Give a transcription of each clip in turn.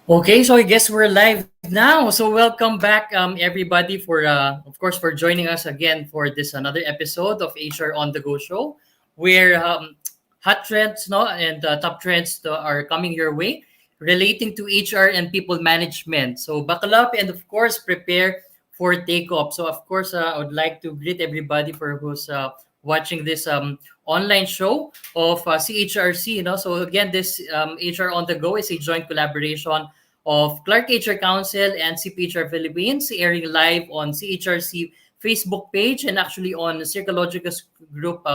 Okay, so I guess we're live now. So welcome back, everybody, for of course for joining us again for this another episode of HR on the Go show, where hot trends, no, and top trends are coming your way relating to HR and people management. So buckle up and of course prepare for takeoff. So of course, I would like to greet everybody for who's watching this online show of CHRC. So again, this HR on the Go is a joint collaboration of Clark HR Council and CPHR Philippines, airing live on CHRC Facebook page and actually on Circologicus Group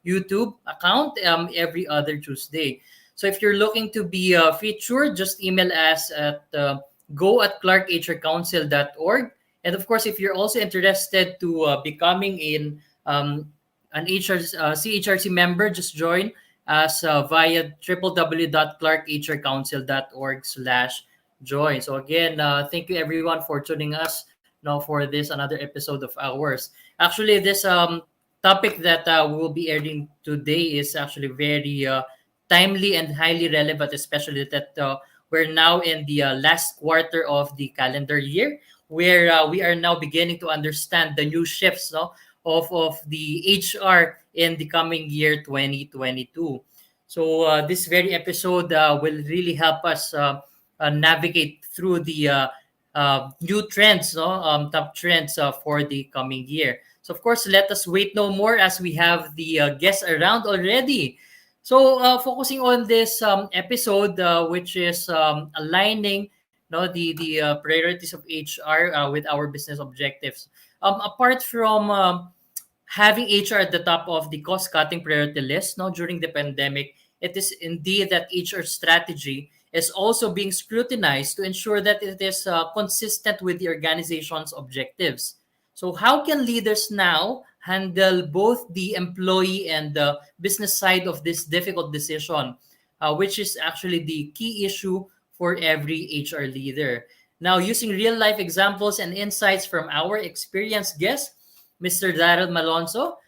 YouTube account every other Tuesday. So if you're looking to be featured, just email us at go@clarkhrcouncil.org. And of course, if you're also interested to becoming an CHRC member, just join us via www.clarkhrcouncil.org/join. So again, thank you everyone for tuning us now for this another episode of ours. Actually, this topic that we will be airing today is actually very timely and highly relevant, especially that we're now in the last quarter of the calendar year, where we are now beginning to understand the new shifts, no, of the HR in the coming year 2022. So this very episode will really help us navigate through the new trends, no? Top trends for the coming year. So of course, let us wait no more as we have the guests around already. So focusing on this episode, which is aligning, no, the priorities of HR with our business objectives. Apart from having HR at the top of the cost-cutting priority list, no, during the pandemic, it is indeed that HR strategy is also being scrutinized to ensure that it is consistent with the organization's objectives. So, how can leaders now handle both the employee and the business side of this difficult decision, which is actually the key issue for every HR leader? Now, using real life examples and insights from our experienced guests, Mr. Daryl Malonzo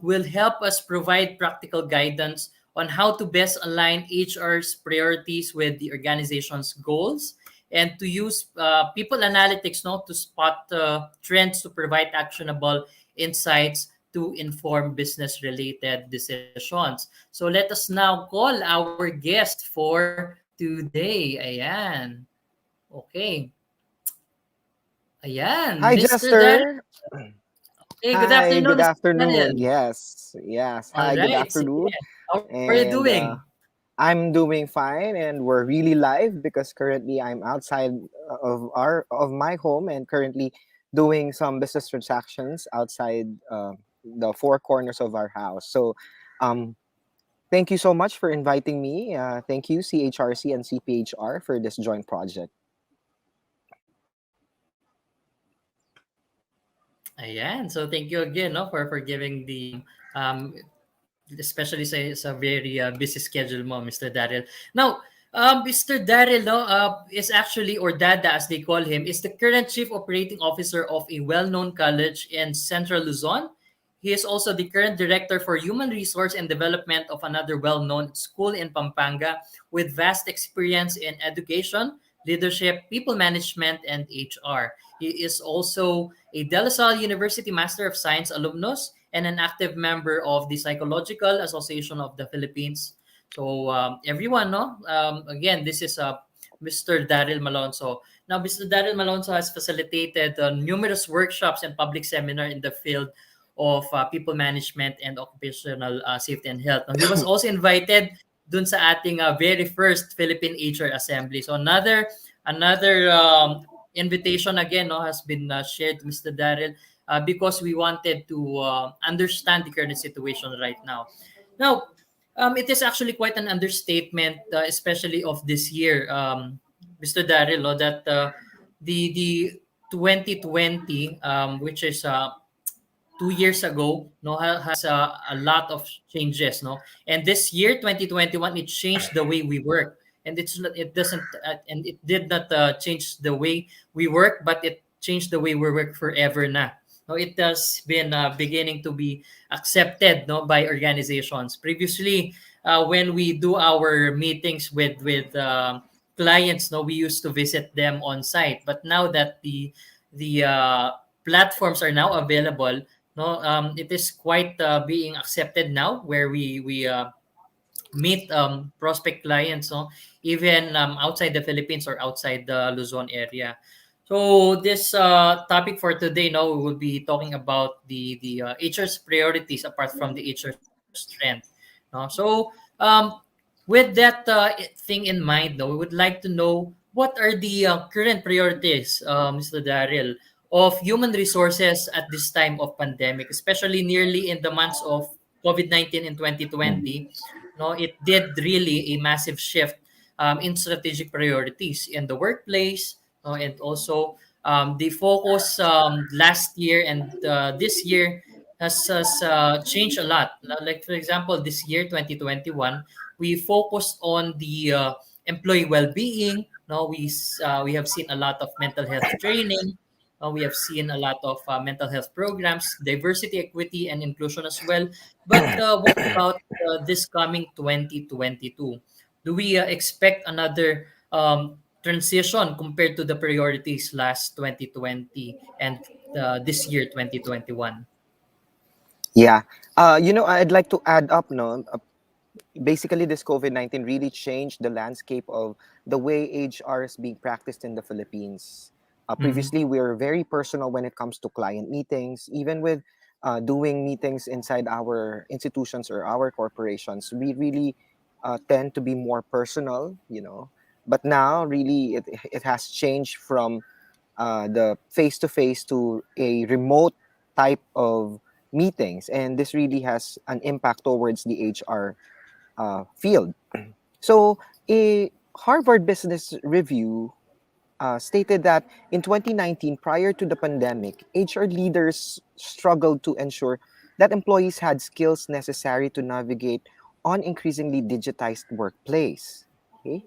will help us provide practical guidance on how to best align HR's priorities with the organization's goals and to use people analytics, no, to spot trends to provide actionable insights to inform business related decisions. So let us now call our guest for today. Ayan. Okay. Ayan, Hi, Mr. Daryl. Jester. Hey, good Hi, afternoon, good Mr. Daryl. afternoon. Yes. All Hi, good right. Sige. afternoon. How are you And doing? I'm doing fine, and we're really live because currently I'm outside of my home and currently doing some business transactions outside the four corners of our house. So, um, thank you so much for inviting me. Thank you, CHRC and CPHR, for this joint project. Ayan. So thank you again, no, for giving the especially sa very busy schedule mo, Mr. Daryl. Now, Mr. Daryl, no, is actually, or Dada as they call him, is the current chief operating officer of a well-known college in Central Luzon. He is also the current director for human resource and development of another well-known school in Pampanga with vast experience in education, leadership, people management, and HR. He is also a De La Salle University Master of Science alumnus and an active member of the Psychological Association of the Philippines. So everyone, no, again, this is Mr. Daryl Malonzo. Now, Mr. Daryl Malonzo has facilitated numerous workshops and public seminar in the field of people management and occupational safety and health. Now, he was also invited dun sa ating very first Philippine HR Assembly. So another invitation again, no, has been shared to Mr. Daryl because we wanted to understand the current situation right now. Now, it is actually quite an understatement, especially of this year, Mr. Daryl, no, that the 2020, which is 2 years ago, no, has a lot of changes, no, and this year 2021 it changed the way we work, and it doesn't and it did not change the way we work, but it changed the way we work forever na. No, it has been beginning to be accepted, no, by organizations. Previously, when we do our meetings with clients, no, we used to visit them on site, but now that the platforms are now available, no, it is quite being accepted now, where we meet prospect clients, no, even outside the Philippines or outside the Luzon area. So this topic for today, no, we will be talking about the HR's priorities apart from the HR's strength. No? So with that thing in mind, no, we would like to know what are the current priorities, Mr. Daryl, of human resources at this time of pandemic, especially nearly in the months of COVID-19 in 2020. No, it did really a massive shift in strategic priorities in the workplace, no, and also the focus last year and this year has changed a lot. Like for example, this year 2021, we focused on the employee well-being. No, we have seen a lot of mental health training. We have seen a lot of mental health programs, diversity, equity, and inclusion as well. But what about this coming 2022? Do we expect another transition compared to the priorities last 2020 and this year 2021? Yeah. I'd like to add up, no, basically this COVID-19 really changed the landscape of the way HR is being practiced in the Philippines. Mm-hmm. Previously, we were very personal when it comes to client meetings, even with doing meetings inside our institutions or our corporations. We really tend to be more personal, But now, really, it has changed from the face to face to a remote type of meetings, and this really has an impact towards the HR field. So, a Harvard Business Review stated that in 2019, prior to the pandemic, HR leaders struggled to ensure that employees had skills necessary to navigate on increasingly digitized workplace. Okay?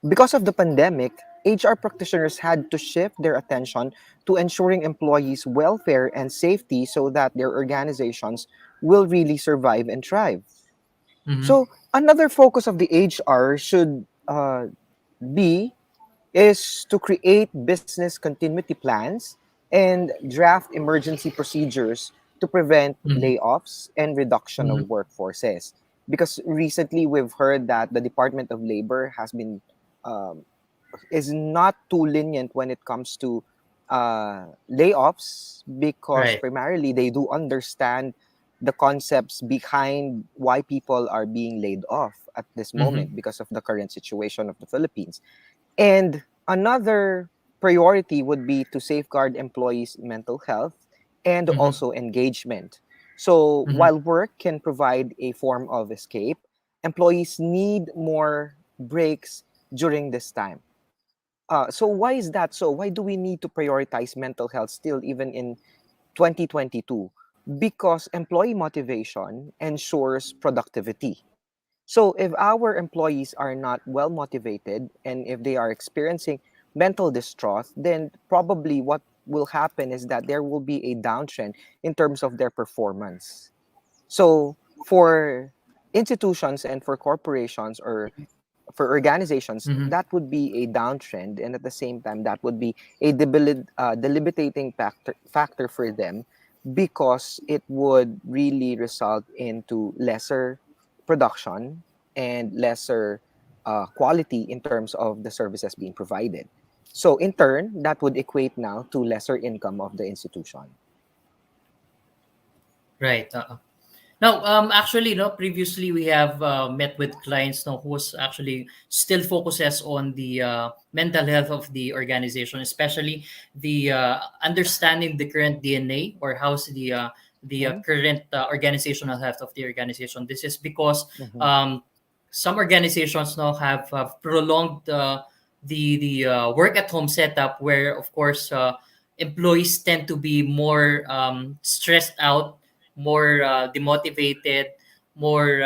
Because of the pandemic, HR practitioners had to shift their attention to ensuring employees' welfare and safety so that their organizations will really survive and thrive. Mm-hmm. So another focus of the HR should be is to create business continuity plans and draft emergency procedures to prevent Mm-hmm. layoffs and reduction of Mm-hmm. workforces. Because recently we've heard that the Department of Labor has been um, is not too lenient when it comes to layoffs, because Right. primarily they do understand the concepts behind why people are being laid off at this Mm-hmm. moment because of the current situation of the Philippines. And another priority would be to safeguard employees' mental health and Mm-hmm. also engagement. So, Mm-hmm. while work can provide a form of escape, employees need more breaks during this time. So why is that so? Why do we need to prioritize mental health still, even in 2022? Because employee motivation ensures productivity. So if our employees are not well motivated and if they are experiencing mental distress, then probably what will happen is that there will be a downtrend in terms of their performance. So for institutions and for corporations or for organizations, Mm-hmm. that would be a downtrend, and at the same time, that would be a debilitating factor for them, because it would really result into lesser production and lesser quality in terms of the services being provided. So, in turn, that would equate now to lesser income of the institution. Right. No, actually, no. Previously, we have met with clients, no, who was actually still focuses on the mental health of the organization, especially the understanding the current DNA, or how's the Mhm, current organizational health of the organization. This is because mhm, um, some organizations now have prolonged the work at home setup, where of course employees tend to be more stressed out, more demotivated, more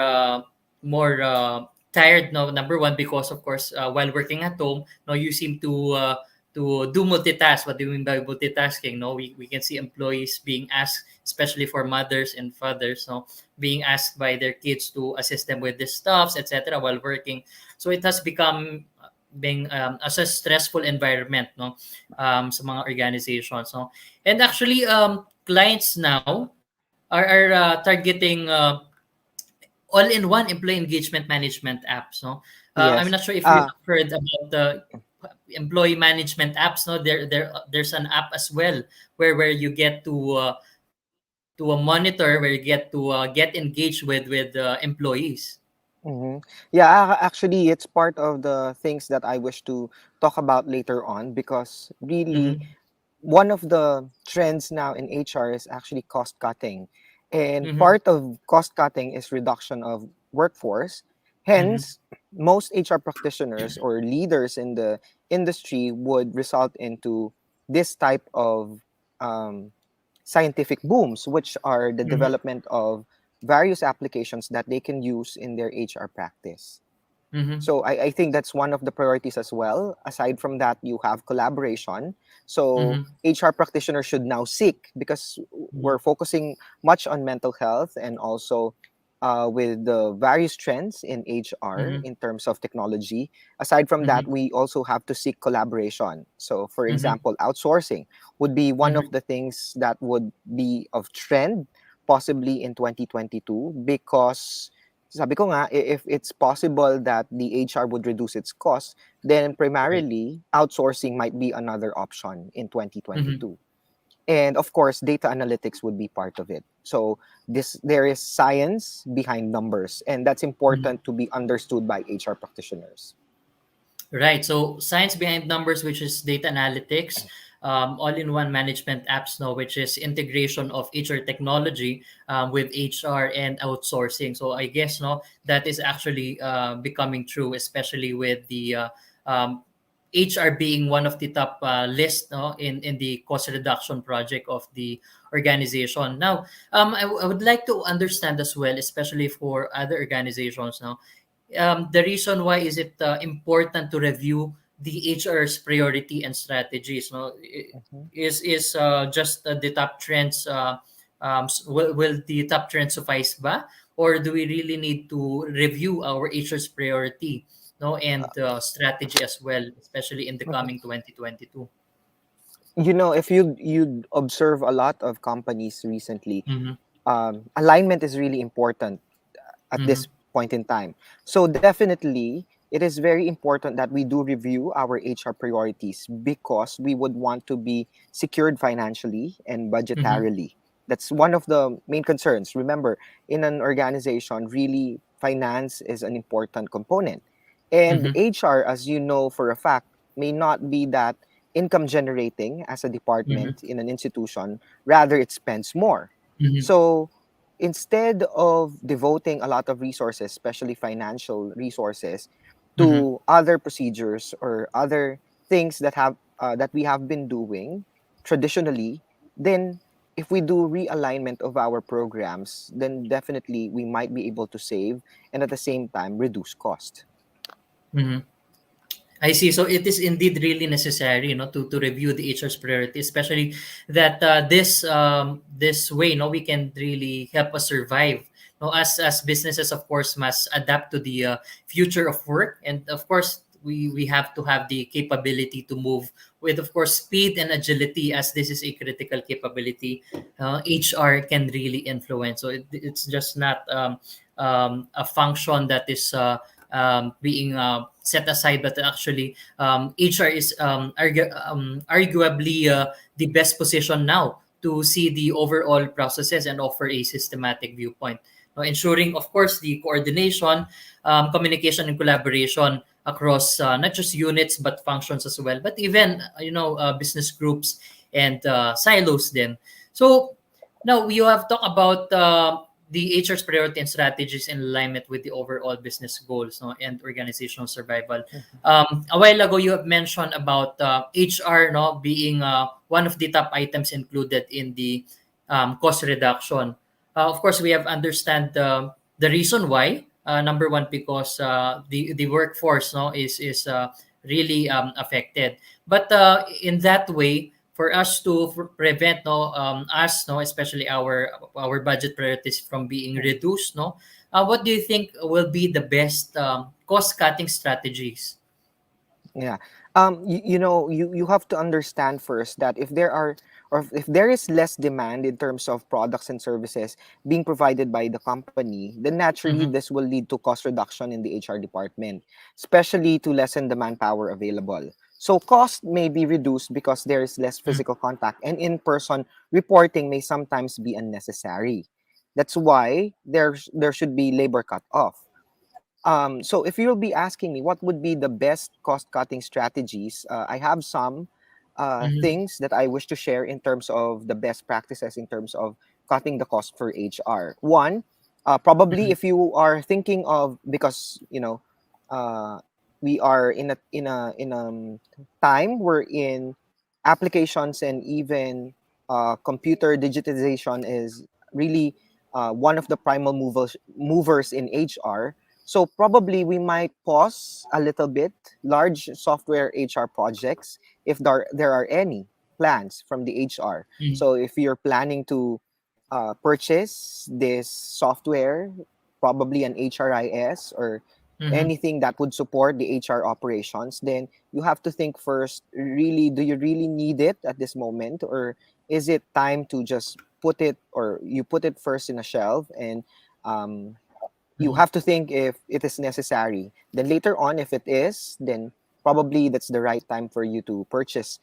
tired. No, number one, because of course while working at home, no, you seem to do multitask. What do you mean by multitasking? No, we can see employees being asked, especially for mothers and fathers, no, being asked by their kids to assist them with the stuffs, etc., while working. So it has become being as a stressful environment, no, sa mga organizations, no. And actually, clients now are targeting all-in-one employee engagement management apps, no. I'm Yes. not sure if you have heard about the employee management apps, no. There's an app as well where you get to a monitor, where you get to get engaged with employees. Yeah, actually, it's part of the things that I wish to talk about later on, because really Mm-hmm. one of the trends now in HR is actually cost cutting. And Mm-hmm. part of cost cutting is reduction of workforce. Mm-hmm. Hence, most HR practitioners or leaders in the industry would result into this type of um, scientific booms, which are the Mm-hmm. development of various applications that they can use in their HR practice. Mm-hmm. So I think that's one of the priorities as well. Aside from that, you have collaboration. So Mm-hmm. HR practitioners should now seek, because we're focusing much on mental health, and also with the various trends in HR Mm-hmm. in terms of technology. Aside from Mm-hmm. that, we also have to seek collaboration. So, for Mm-hmm. example, outsourcing would be one of Mm-hmm. the things that would be of trend possibly in 2022, because sabi ko nga, if it's possible that the HR would reduce its costs, then Right. primarily outsourcing might be another option in Mm-hmm. 2022. And of course, data analytics would be part of it. So there is science behind numbers, and that's Mm-hmm. important to be understood by HR practitioners. Right. So science behind numbers, which is data analytics, all-in-one management apps now, which is integration of HR technology with HR and outsourcing. So I guess no, that is actually becoming true, especially with the um, HR being one of the top list, no, in the cost reduction project of the organization. Now, I would like to understand as well, especially for other organizations now, the reason why is it important to review the HR's priority and strategies, no? Mhm. Is just the top trends, will the top trends suffice ba, or do we really need to review our HR's priority, no, and strategy as well, especially in the Mhm. coming 2022? If you observe a lot of companies recently, Mm-hmm. alignment is really important at Mm-hmm. this point in time. So definitely, it is very important that we do review our HR priorities, because we would want to be secured financially and Mm-hmm. budgetarily. That's one of the main concerns. Remember, in an organization, really finance is an important component. And Mm-hmm. HR, as you know for a fact, may not be that income generating as a Mm-hmm. department in an institution, rather it spends more. Mm-hmm. So instead of devoting a lot of resources, especially financial resources, Mm-hmm. to other procedures or other things that we have been doing traditionally, then if we do realignment of our programs, then definitely we might be able to save, and at the same time reduce cost. Mm-hmm. I see. So it is indeed really necessary, to review the HR's priority, especially that this way, we can really help us survive. No, as businesses, of course, must adapt to the future of work, and of course, we have to have the capability to move with, of course, speed and agility, as this is a critical capability. HR can really influence. So it's just not a function that is being set aside, but actually HR is arguably the best position now to see the overall processes and offer a systematic viewpoint. Now, ensuring, of course, the coordination, communication, and collaboration across not just units but functions as well, but even business groups and silos. Then, so now you have talked about the HR's priority and strategies in alignment with the overall business goals, no, and organizational survival. Mhm. A while ago, you have mentioned about HR, no, being one of the top items included in the cost reduction. Of course, we have understand the reason why. Number one, because the workforce, no, is really affected. But in that way, for us to prevent, no, us, no, especially our budget priorities from being Mhm. reduced, no, what do you think will be the best cost cutting strategies? Yeah. You have to understand first that if there are, or if there is less demand in terms of products and services being provided by the company, then naturally Mm-hmm. this will lead to cost reduction in the HR department, especially to lessen the manpower available. So cost may be reduced because there is less physical contact, and in-person reporting may sometimes be unnecessary. That's why there should be labor cut off. So if you'll be asking me what would be the best cost cutting strategies, I have some Mm-hmm. things that I wish to share in terms of the best practices in terms of cutting the cost for HR. One, probably Mm-hmm. if you are thinking of, because uh, we are in a time wherein applications and even computer digitization is really one of the primal movers in HR. So probably we might pause a little bit large software HR projects if there are any plans from the HR. So if you're planning to purchase this software, probably an HRIS or Mm-hmm. anything that would support the HR operations, then you have to think first, really, do you really need it at this moment? Or is it time to just put it, or you put it first in a shelf, and um, you Mm-hmm. have to think if it is necessary. Then later on, if it is, then probably that's the right time for you to purchase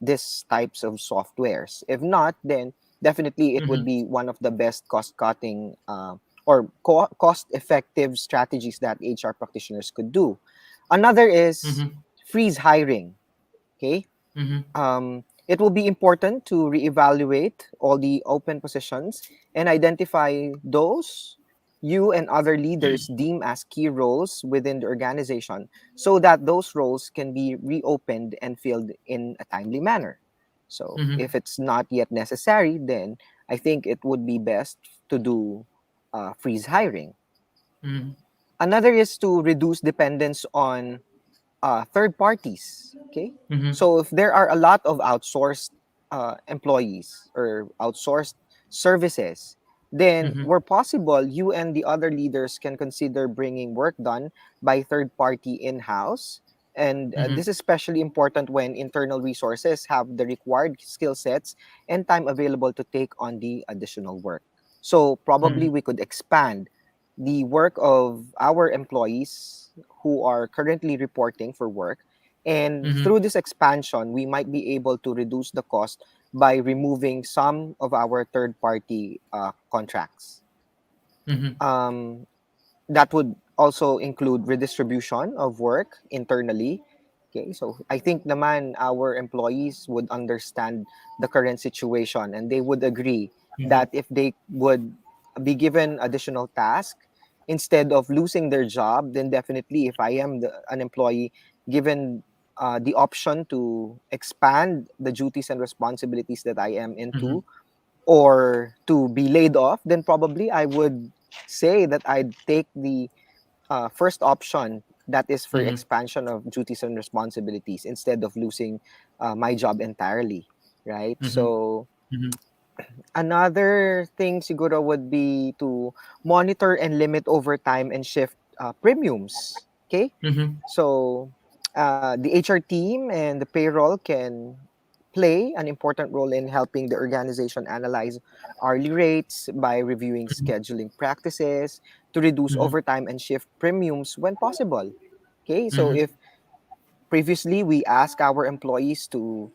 these types of softwares. If not, then definitely it would Mm-hmm. be one of the best cost cutting or cost effective strategies that HR practitioners could do. Another is Mm-hmm. freeze hiring. Okay, Mm-hmm. it will be important to reevaluate all the open positions and identify those you and other leaders deem as key roles within the organization so that those roles can be reopened and filled in a timely manner. So, Mm-hmm. if it's not yet necessary, then I think it would be best to do freeze hiring. Mm-hmm. Another is to reduce dependence on third parties. Okay, Mm-hmm. so if there are a lot of outsourced employees or outsourced services, then Mm-hmm. where possible, you and the other leaders can consider bringing work done by third party in house. And Mm-hmm. this is especially important when internal resources have the required skill sets and time available to take on the additional work. So probably Mm-hmm. we could expand the work of our employees who are currently reporting for work. And Mm-hmm. through this expansion, we might be able to reduce the cost by removing some of our third party contracts. Mm-hmm. Um, that would also include redistribution of work internally. Okay, so I think naman our employees would understand the current situation, and they would agree Mm-hmm. that if they would be given additional task instead of losing their job, then definitely if I am an employee given the option to expand the duties and responsibilities that I am Mm-hmm. into, or to be laid off, then probably I would say that I'd take the first option, that is for Mm-hmm. expansion of duties and responsibilities instead of losing my job entirely, right? Mm-hmm. So Mm-hmm. another thing siguro would be to monitor and limit overtime and shift premiums. Okay, Mm-hmm. so the HR team and the payroll can play an important role in helping the organization analyze hourly rates by reviewing scheduling practices to reduce Mm-hmm. overtime and shift premiums when possible. Okay, so Mm-hmm. if previously we ask our employees to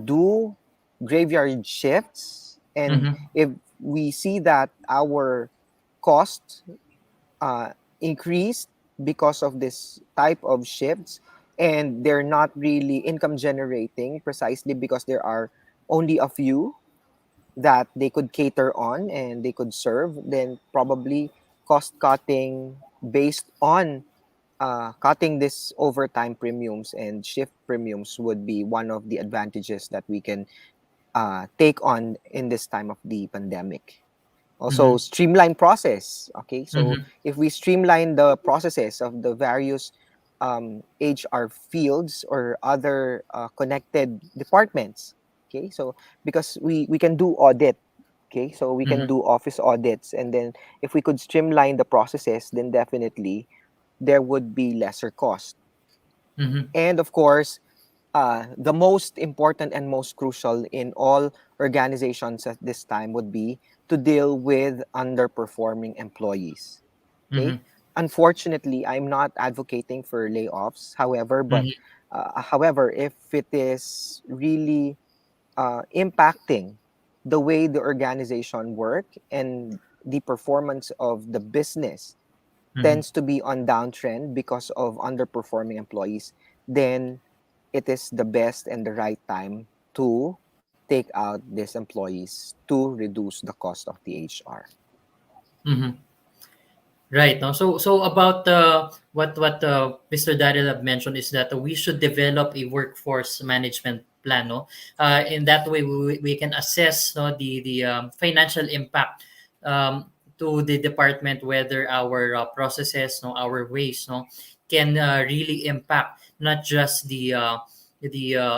do graveyard shifts, and Mm-hmm. if we see that our cost uh, increased because of this type of shifts, and they're not really income generating precisely because there are only a few that they could cater on and they could serve, then probably cost cutting based on cutting this overtime premiums and shift premiums would be one of the advantages that we can take on in this time of the pandemic. Also, Mm-hmm. streamline process. Okay, so Mm-hmm. if we streamline the processes of the various HR fields or other connected departments. Okay, so because we can do audit. Okay, so we can Mm-hmm. do office audits, and then if we could streamline the processes, then definitely there would be lesser cost. Mm-hmm. And of course, the most important and most crucial in all organizations at this time would be to deal with underperforming employees. Okay. Mm-hmm. Unfortunately, I'm not advocating for layoffs. Mm-hmm. However, if it is really impacting the way the organization work and the performance of the business Mm-hmm. tends to be on downtrend because of underperforming employees, then it is the best and the right time to take out these employees to reduce the cost of the HR. Mm-hmm. Right. No. So about what Mr. Daryl have mentioned is that we should develop a workforce management plan. No. In that way, we can assess no the financial impact to the department, whether our processes, no, our ways, no, can really impact not just the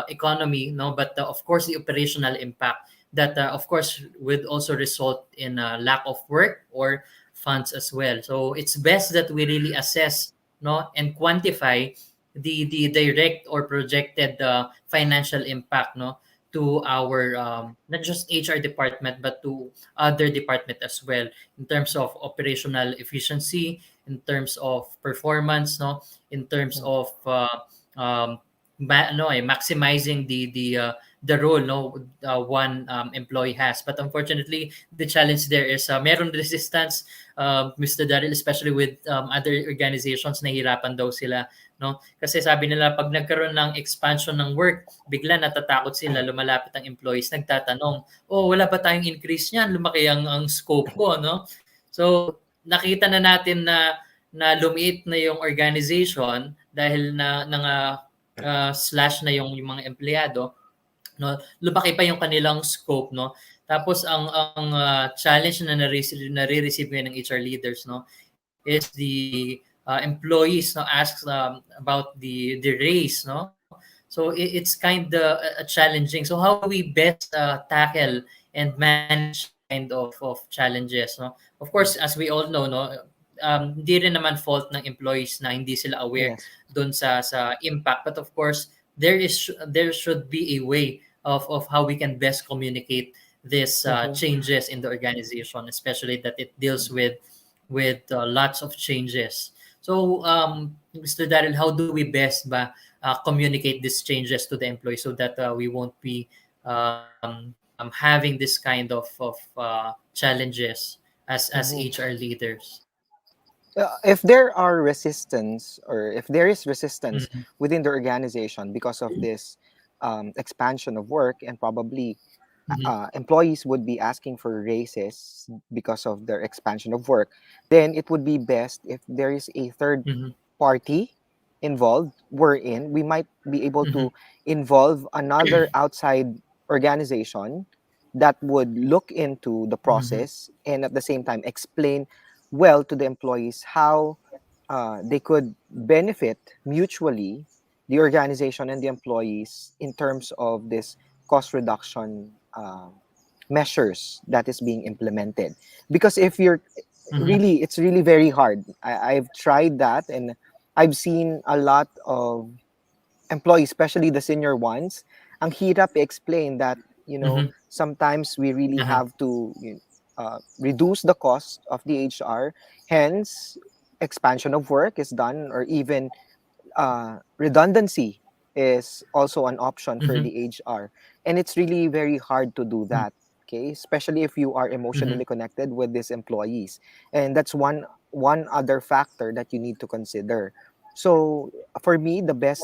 economy, no, but of course the operational impact that of course would also result in lack of work or funds as well. So it's best that we really assess no and quantify the direct or projected financial impact no to our not just HR department but to other department as well in terms of operational efficiency, in terms of performance, no, in terms Mm. of maximizing the role no one employee has. But unfortunately, the challenge there is meron resistance, Mr. Daryl, especially with other organizations, nahihirapan daw sila, no? Kasi sabi nila pag nagkaroon ng expansion ng work, bigla natatakot sila, lumalapit ang employees, nagtatanong, "Oh, wala ba tayong increase niyan? Lumaki ang scope ko," no? So, nakita na natin na lumiit na yung organization dahil slash na yung mga empleyado, no, lumaki pa yung kanilang scope, no. Tapos ang challenge na nare-receive ngayon ng HR leaders, no, is the employees no asks about the raise, no. So it's kind of challenging. So how do we best tackle and manage this kind of challenges, no? Of course, as we all know, no, hindi rin naman fault ng employees na hindi sila aware Yes. doon sa impact. But of course, there should be a way of how we can best communicate these Mm-hmm. changes in the organization, especially that it deals with lots of changes. So, Mr. Daryl, how do we best communicate these changes to the employees so that we won't be having this kind of challenges as Mm-hmm. HR leaders? If there are resistance or if there is resistance Mm-hmm. within the organization because of this expansion of work, and probably Mm-hmm. employees would be asking for raises because of their expansion of work, then it would be best if there is a third Mm-hmm. party involved, wherein we might be able Mm-hmm. to involve another outside organization that would look into the Mm-hmm. process and at the same time explain well to the employees how they could benefit mutually, the organization and the employees, in terms of this cost reduction measures that is being implemented. Because if you're Mm-hmm. really, it's really very hard. I've tried that, and I've seen a lot of employees, especially the senior ones, ang hirap explain that, Mm-hmm. sometimes we really Uh-huh. have to reduce the cost of the HR. Hence, expansion of work is done, or even redundancy is also an option for Mm-hmm. the HR. And it's really very hard to do that. Okay, especially if you are Mm-hmm. emotionally connected with these employees, and that's one other factor that you need to consider. So for me, the best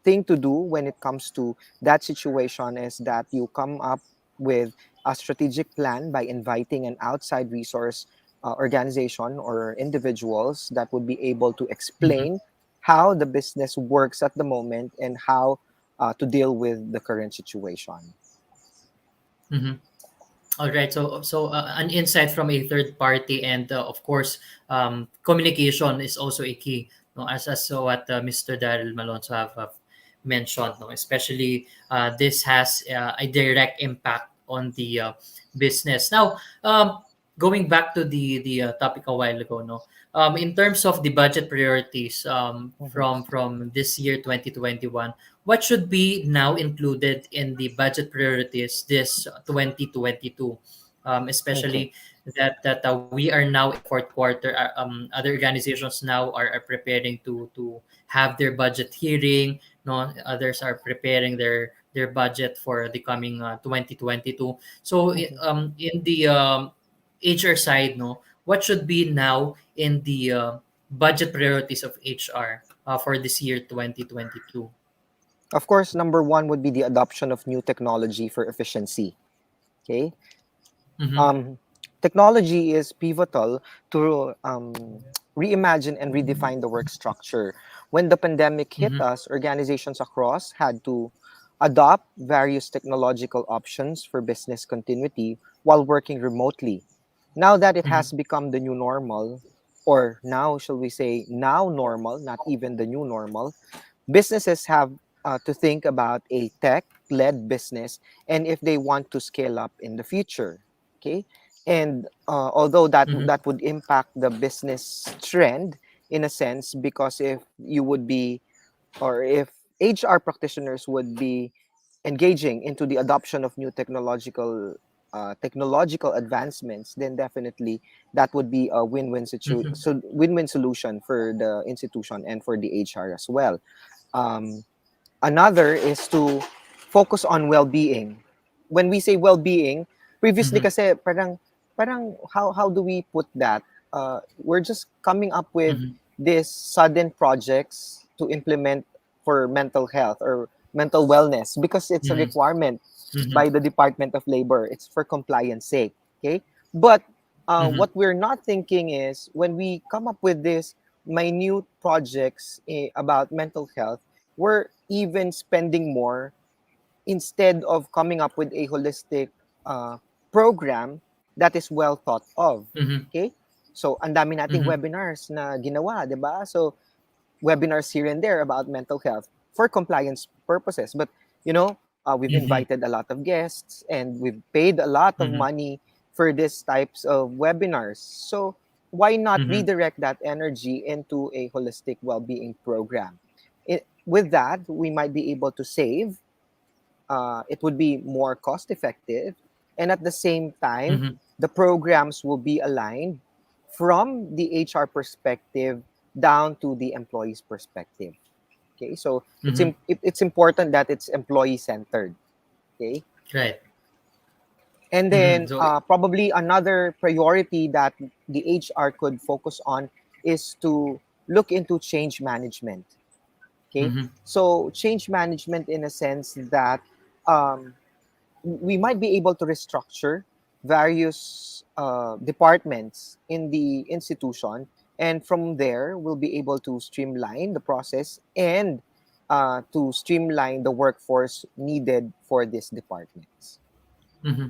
thing to do when it comes to that situation is that you come up with a strategic plan by inviting an outside resource organization or individuals that would be able to Mm-hmm. explain how the business works at the moment and how to deal with the current situation. Mm-hmm. All right. So an insight from a third party, and of course, communication is also a key. No, as what Mr. Daryl Malonzo have mentioned. No, especially this has a direct impact on the business. Now, going back to the topic a while ago. No, in terms of the budget priorities Mhm. from this year 2021, what should be now included in the budget priorities this 2022, Okay. especially that we are now in fourth quarter. Other organizations now are preparing to have their budget hearing. No, others are preparing their budget for the coming 2022. So Mhm. in the HR side, no, what should be now in the budget priorities of HR for this year 2022? Of course, number one would be the adoption of new technology for efficiency. Okay. Mm-hmm, Um, Technology is pivotal to reimagine and redefine the work structure. When the pandemic hit mm-hmm, us, organizations across had to adopt various technological options for business continuity while working remotely. Now that it mm-hmm, has become the new normal, or now, shall we say, now normal, not even the new normal, businesses have to think about a tech-led business and if they want to scale up in the future. Okay, and although mm-hmm, that would impact the business trend in a sense, because if you would be, or if HR practitioners would be engaging into the adoption of new technological advancements, then definitely that would be a mm-hmm, win-win solution for the institution and for the HR as well. Um, Another is to focus on well-being. When we say well-being, previously mm-hmm, kasi parang how do we put that? We're just coming up with mm-hmm, these sudden projects to implement for mental health or mental wellness because it's a mm-hmm, requirement mm-hmm, by the Department of Labor. It's for compliance sake. Okay, but mm-hmm, what we're not thinking is when we come up with these minute projects about mental health, we're even spending more instead of coming up with a holistic uh, program that is well thought of. mm-hmm, Okay? So, ang dami nating mm-hmm, webinars na ginawa, di ba? So, webinars here and there about mental health for compliance purposes. But, you know, we've mm-hmm, invited a lot of guests and we've paid a lot of mm-hmm, money for these types of webinars. So, why not mm-hmm, redirect that energy into a holistic well-being program? With that, we might be able to save. It would be more cost effective, and at the same time, mm-hmm, the programs will be aligned from the HR perspective down to the employee's perspective. Okay, so mm-hmm. it's important that it's employee centered. Okay, Right. and Mm-hmm. then So probably another priority that the HR could focus on is to look into change management. Okay, mm-hmm, so change management in a sense that um, we might be able to restructure various departments in the institution, and from there we'll be able to streamline the process and to streamline the workforce needed for these departments. mm-hmm.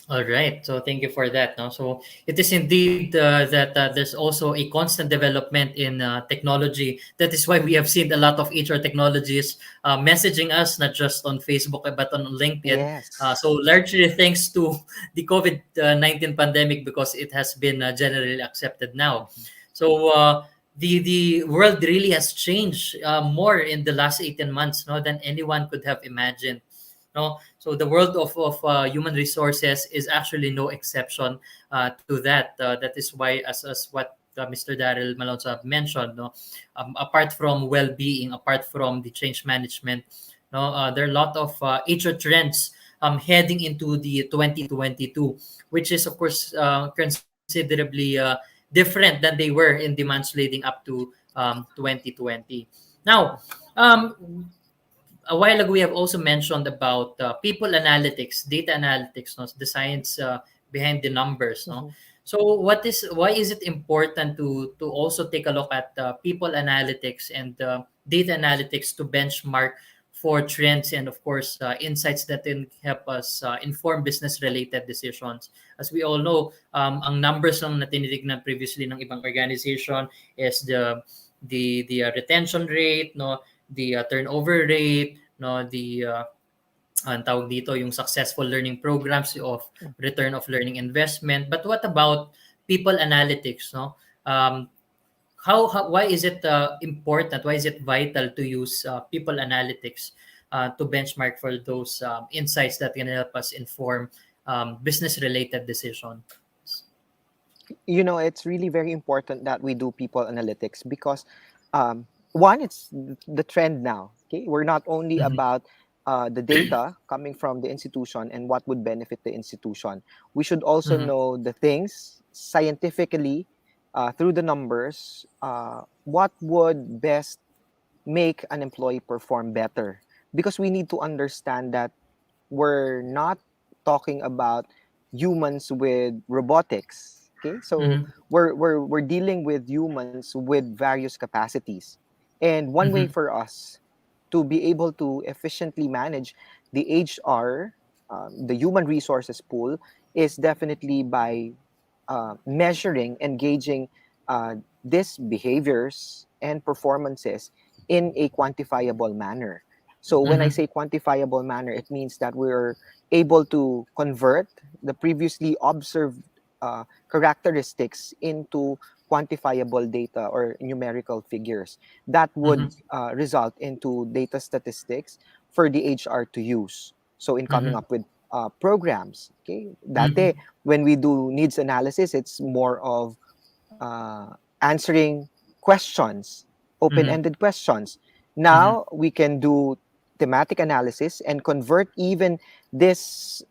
All right. So thank you for that. No, so it is indeed that there's also a constant development in technology. That is why we have seen a lot of HR technologies messaging us, not just on Facebook but on LinkedIn. Yes. So largely thanks to the COVID-19 pandemic, because it has been generally accepted now. Mhm. So the world really has changed more in the last 18 months, no, than anyone could have imagined. No, so the world of human resources is actually no exception to that. That is why, as what Mr. Daryl Malonzo have mentioned, no, apart from well-being, apart from the change management, no, there are a lot of HR trends heading into the 2022, which is of course considerably different than they were in the months leading up to 2020. Now, um, a while ago we have also mentioned about people analytics, data analytics, no? The science behind the numbers, no? Mhm. So why is it important to also take a look at people analytics and data analytics to benchmark for trends and of course insights that can help us inform business related decisions. As we all know, ang numbers lang na tinitignan previously ng ibang organization is the retention rate, no, the turnover rate, no, the ang tawag dito yung successful learning programs of return of learning investment. But what about people analytics, no? Um, why is it important? Why is it vital to use people analytics to benchmark for those insights that can help us inform business related decisions? It's really very important that we do people analytics because one, it's the trend now. Okay, we're not only Mm-hmm. about the data coming from the institution and what would benefit the institution. We should also Mm-hmm. know the things scientifically, through the numbers, what would best make an employee perform better, because we need to understand that we're not talking about humans with robotics. Okay, so Mm-hmm. we're dealing with humans with various capacities, and one way Mm-hmm. for us to be able to efficiently manage the HR, the human resources pool, is definitely by measuring, engaging these behaviors and performances in a quantifiable manner. So when I Mm-hmm. say quantifiable manner, it means that we're able to convert the previously observed characteristics into quantifiable data or numerical figures that would Mm-hmm. result into data statistics for the HR to use. So in coming Mm-hmm. up with programs, okay, Mm-hmm. dati when we do needs analysis, it's more of answering questions, Mm-hmm. open-ended questions. Mm-hmm. Now we can do thematic analysis and convert even this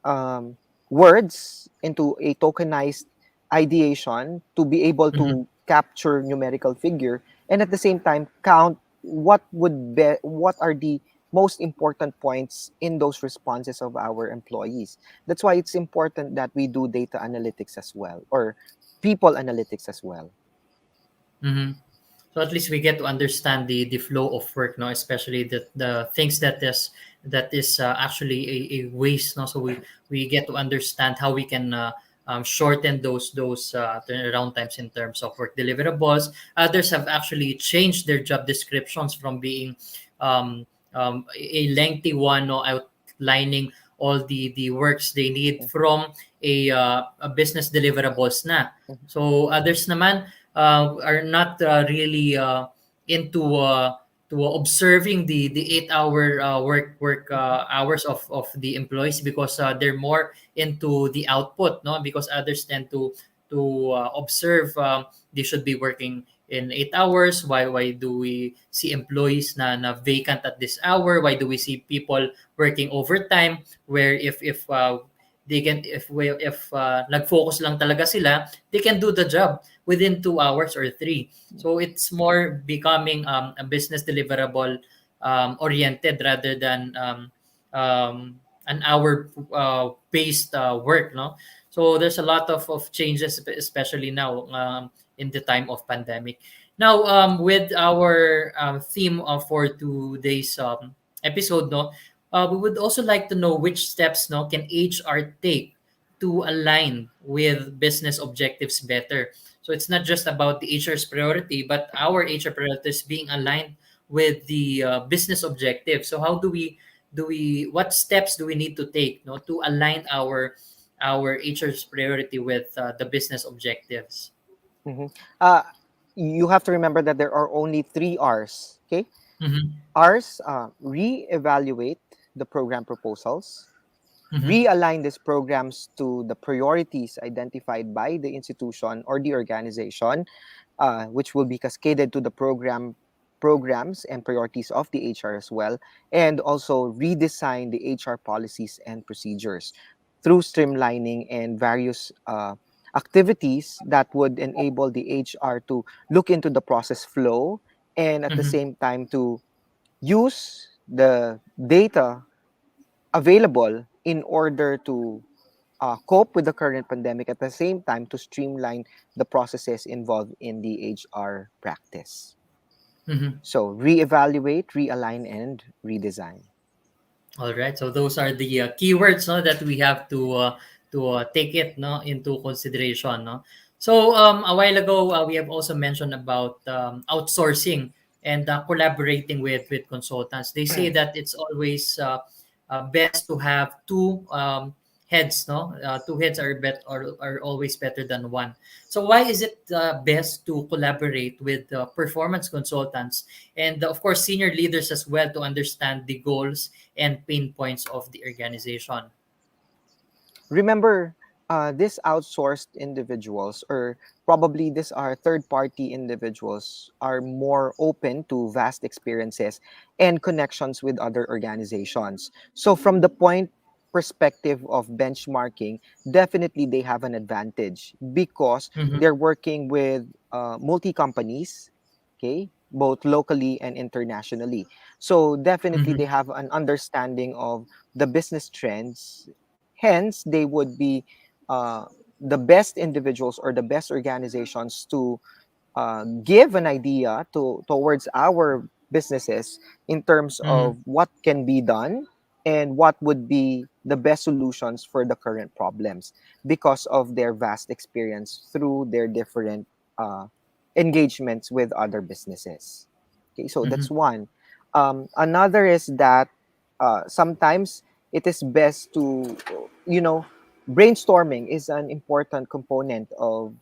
words into a tokenized ideation to be able Mm-hmm. to capture numerical figure, and at the same time count what are the most important points in those responses of our employees. That's why it's important that we do data analytics as well, or people analytics as well. Mm-hmm. So at least we get to understand the flow of work, no, especially the things that is actually a waste, no. So we get to understand how we can shorten those turnaround times in terms of work deliverables. Others have actually changed their job descriptions from being um, a lengthy one, no, outlining all the works they need from a business deliverables na. So others naman are not really into to observing the 8 hour work hours of the employees, because they're more into the output, no, because others tend to observe they should be working in 8 hours. Why do we see employees na vacant at this hour? Why do we see people working overtime, where if they can, if nag-focus lang talaga sila, they can do the job within 2 hours or three. So it's more becoming a business deliverable oriented rather than an hour based work, no. So there's a lot of changes, especially now in the time of pandemic. Now with our theme for today's episode, no, we would also like to know which steps, no, can HR take to align with business objectives better. So it's not just about the HR's priority, but our HR priorities being aligned with the business objective. So how do we what steps do we need to take, no, to align our HR's priority with the business objectives? Mhm. Uh, you have to remember that there are only three R's. Okay, Mm-hmm. R's: reevaluate the program proposals, Mm-hmm. realign these programs to the priorities identified by the institution or the organization, which will be cascaded to the programs and priorities of the HR as well, and also redesign the HR policies and procedures through streamlining and various activities that would enable the HR to look into the process flow, and at the Mm-hmm. same time to use the data available in order to cope with the current pandemic, at the same time to streamline the processes involved in the HR practice. Mm-hmm. So reevaluate, realign, and redesign. All right. So those are the keywords, no, that we have to take it, no, into consideration, no. So a while ago we have also mentioned about outsourcing and collaborating with consultants. They say that it's always best to have two heads, no? Two heads are always better than one. So why is it best to collaborate with performance consultants and of course senior leaders as well to understand the goals and pain points of the organization? Remember, these outsourced individuals, or probably these are third party individuals, are more open to vast experiences and connections with other organizations. So from the point perspective of benchmarking, definitely they have an advantage because Mm-hmm, they're working with multi companies, okay, both locally and internationally. So definitely mm-hmm, they have an understanding of the business trends. Hence, they would be uh, the best individuals or the best organizations to give an idea towards our businesses in terms mm-hmm, of what can be done and what would be the best solutions for the current problems because of their vast experience through their different uh, engagements with other businesses. Okay, so mm-hmm, that's one. Another is that sometimes it is best to, you know, brainstorming is an important component of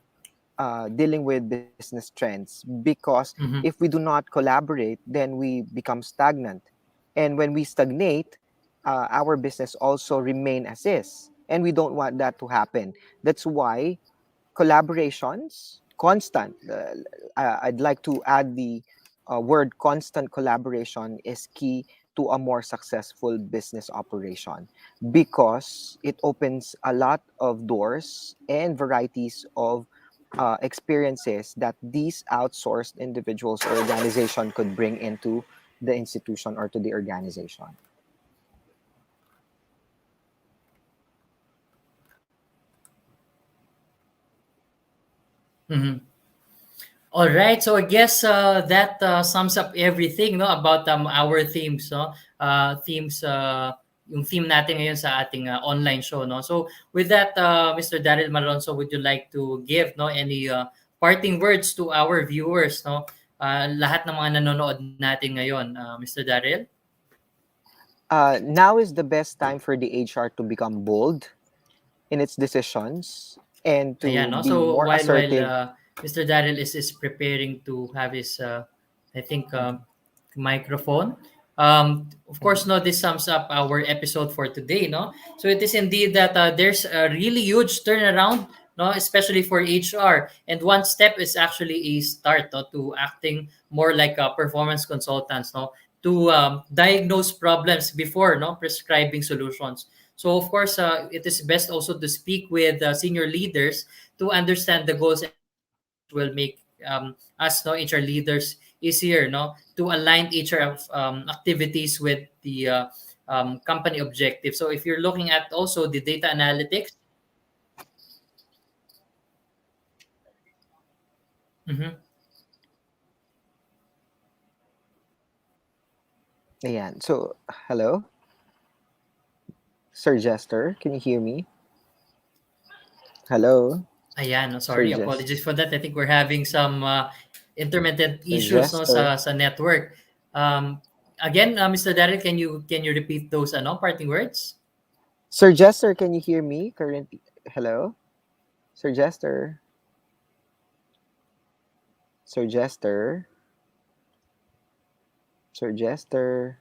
dealing with business trends because if mm-hmm, we do not collaborate, then we become stagnant. And when we stagnate, our business also remain as is. And we don't want that to happen. That's why collaborations, constant, I'd like to add the word constant collaboration is key to a more successful business operation because it opens a lot of doors and varieties of experiences that these outsourced individuals or organization could bring into the institution or to the organization. mm-hmm. All right, so I guess that sums up everything, no, about our themes, no, themes, yung theme natin ngayon sa ating online show, no. So with that, Mr. Daryl Malonzo, would you like to give, no, any parting words to our viewers, no, lahat ng mga nanonood natin ngayon, Mr. Daryl? Now is the best time for the HR to become bold in its decisions and Ayan, to no? be So more while assertive. Mr. Daryl is preparing to have his, I think, Mhm, microphone. Of course, mhm. no, this sums up our episode for today, no? So it is indeed that there's a really huge turnaround, no, especially for HR. And one step is actually a start, no, to acting more like performance consultants, no, to diagnose problems before, no, prescribing solutions. So of course, it is best also to speak with senior leaders to understand the goals and pain points, which will make us, no, HR leaders easier, no, to align HR activities with the company objective. So if you're looking at also the data analytics, mhm. Ayan. So, hello, Sir Jester. Can you hear me? Hello, Ayan, no, Sir sorry, Jester. apologies for that. I think we're having some intermittent Sir issues, no, Jester. sa network. Again, Mr. Daryl, can you repeat those parting words? Sir Jester, can you hear me currently? Hello, Sir Jester. Sir Jester. Sir Jester.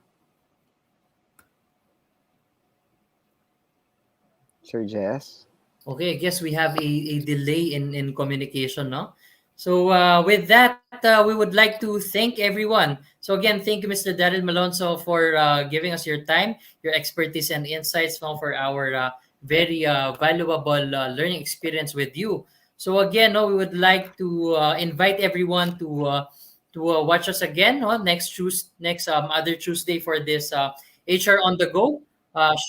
Sir Jess. Okay, I guess we have a delay in communication, no? So with that, we would like to thank everyone. So again, thank you, Mr. Daryl Malonzo, for giving us your time, your expertise and insights, no, for our very valuable learning experience with you. So again, no, we would like to invite everyone to watch us again, no, next other Tuesday for this HR on the go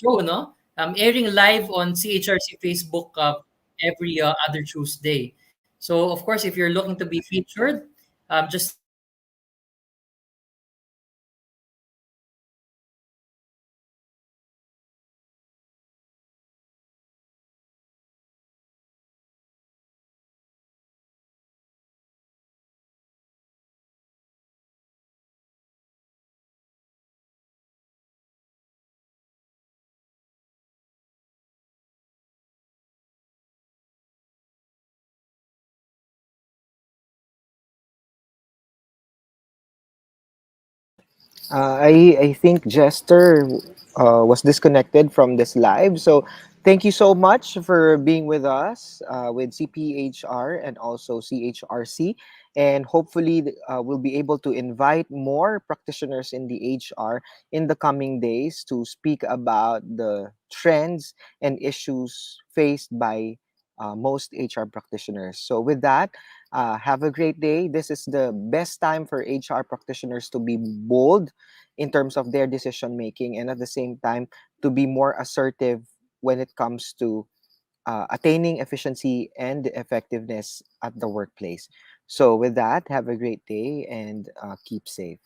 show, no, airing live on CHRC Facebook every other Tuesday. So, of course, if you're looking to be featured, just stay tuned and we'll be sure to invite you to to be featured on our podcast. So, again, thank you very much and have a great day. I think Jester was disconnected from this live. So thank you so much for being with us with CPHR and also CHRC. And hopefully, we'll be able to invite more practitioners in the HR in the coming days to speak about the trends and issues faced by most HR practitioners. So, with that, have a great day. This is the best time for HR practitioners to be bold in terms of their decision making, and at the same time to be more assertive when it comes to attaining efficiency and effectiveness at the workplace. So with that, have a great day and keep safe.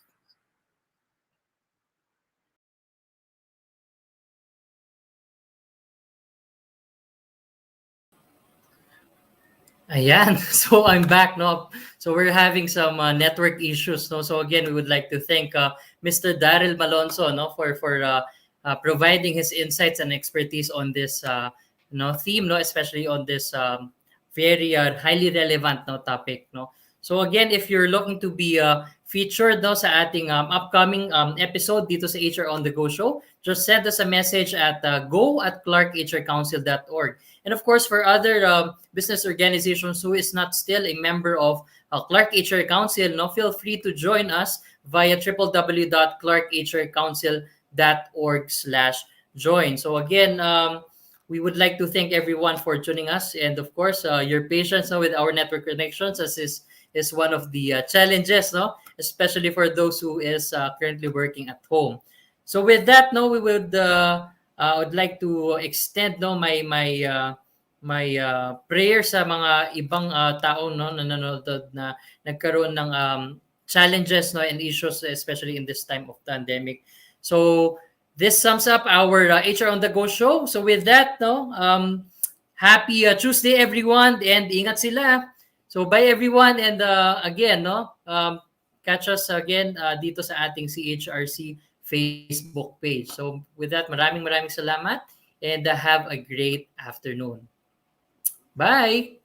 Ayan. So I'm back, no. So we're having some network issues, no. So again, we would like to thank Mr. Daryl Malonzo, no, for providing his insights and expertise on this theme, no, especially on this very highly relevant no topic, no. So again, if you're looking to be featured no sa ating upcoming episode dito sa HR on the Go show, just send us a message at go@clarkhrcouncil.org. And of course, for other business organizations who is not still a member of Clark HR Council, no, feel free to join us via www.clarkhrcouncil.org/join. So again, we would like to thank everyone for tuning us, and of course, your patience with our network connections, as is one of the challenges, no, especially for those who is currently working at home. So with that, no, I would like to extend no my prayer sa mga ibang tao no na nanonood na nagkaroon ng challenges no and issues, especially in this time of pandemic. So this sums up our HR on the Go show. So with that, no, happy Tuesday everyone, and ingat sila. So bye everyone, and again, no, catch us again dito sa ating CHRC Facebook page. So with that, maraming salamat, and have a great afternoon. Bye!